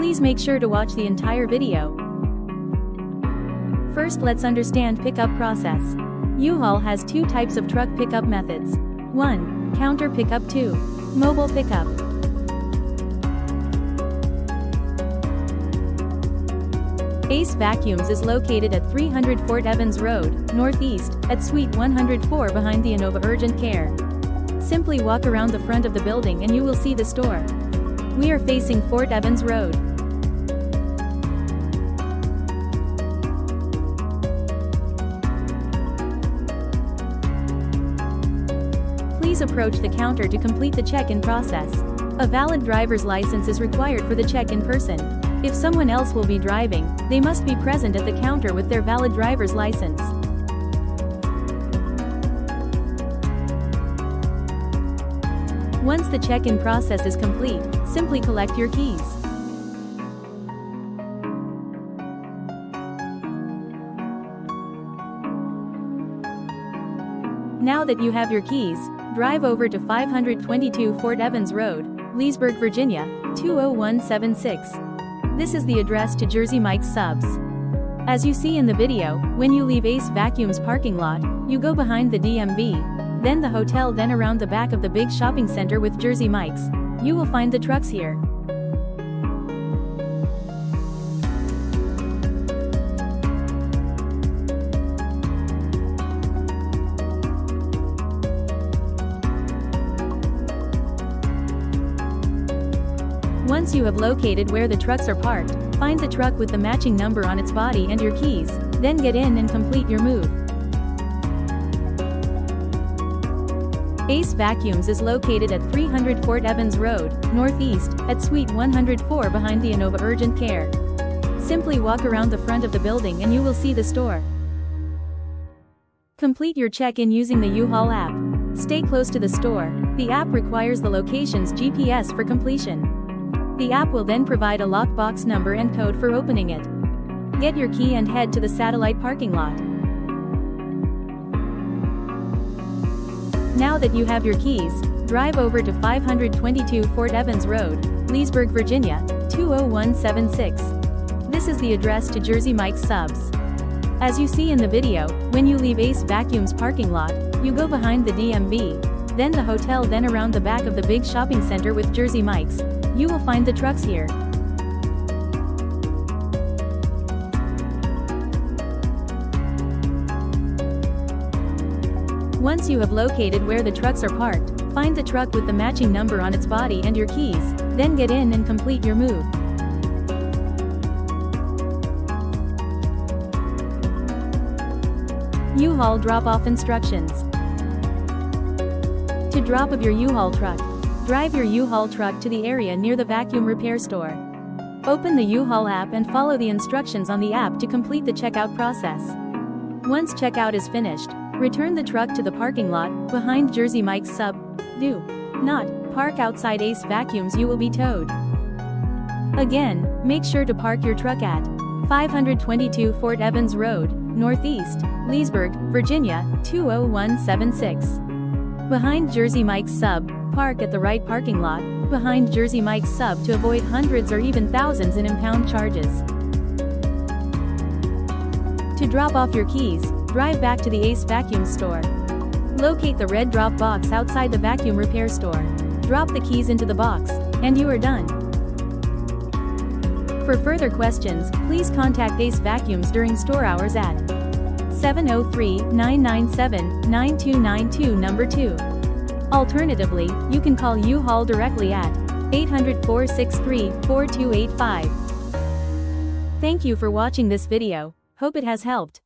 Please make sure to watch the entire video. First, let's understand pickup process. Uhaul has two types of truck pickup methods. 1. Counter pickup. 2. Mobile pickup. Ace Vacuums is located at 300 Fort Evans Road, Northeast, at Suite 104 behind the Innova Urgent Care. Simply walk around the front of the building and you will see the store. We are facing Fort Evans Road. Please approach the counter to complete the check-in process. A valid driver's license is required for the check-in person. If someone else will be driving, they must be present at the counter with their valid driver's license. Once the check-in process is complete, simply collect your keys. Now that you have your keys, drive over to 522 Fort Evans Road, Leesburg, Virginia, 20176. This is the address to Jersey Mike's Subs. As you see in the video, when you leave Ace Vacuum's parking lot, you go behind the DMV, then the hotel, then around the back of the big shopping center with Jersey Mike's. You will find the trucks here. Once you have located where the trucks are parked, find the truck with the matching number on its body and your keys, then get in and complete your move. Ace Vacuums is located at 300 Fort Evans Road, Northeast, at Suite 104 behind the Innova Urgent Care. Simply walk around the front of the building and you will see the store. Complete your check-in using the Uhaul app. Stay close to the store. The app requires the location's GPS for completion. The app will then provide a lockbox number and code for opening it. Get your key and head to the satellite parking lot. Now that you have your keys, drive over to 522 Fort Evans Road, Leesburg, Virginia, 20176. This is the address to Jersey Mike's Subs. As you see in the video, when you leave Ace Vacuum's parking lot, you go behind the DMV, then the hotel, then around the back of the big shopping center with Jersey Mike's. You will find the trucks here. Once you have located where the trucks are parked, find the truck with the matching number on its body and your keys, then get in and complete your move. Uhaul drop-off instructions. To drop off your Uhaul truck, drive your Uhaul truck to the area near the vacuum repair store. Open the Uhaul app and follow the instructions on the app to complete the checkout process. Once checkout is finished, return the truck to the parking lot behind Jersey Mike's Sub. Do not park outside Ace Vacuums, you will be towed. Again, make sure to park your truck at 522 Fort Evans Road, Northeast, Leesburg, Virginia, 20176. Behind Jersey Mike's Sub, park at the right parking lot behind Jersey Mike's Sub to avoid hundreds or even thousands in impound charges. To drop off your keys, drive back to the Ace Vacuum store. Locate the red drop box outside the vacuum repair store. Drop the keys into the box, and you are done. For further questions, please contact Ace Vacuums during store hours at 703-997-9292 number 2. Alternatively, you can call Uhaul directly at 800-463-4285. Thank you for watching this video. Hope it has helped.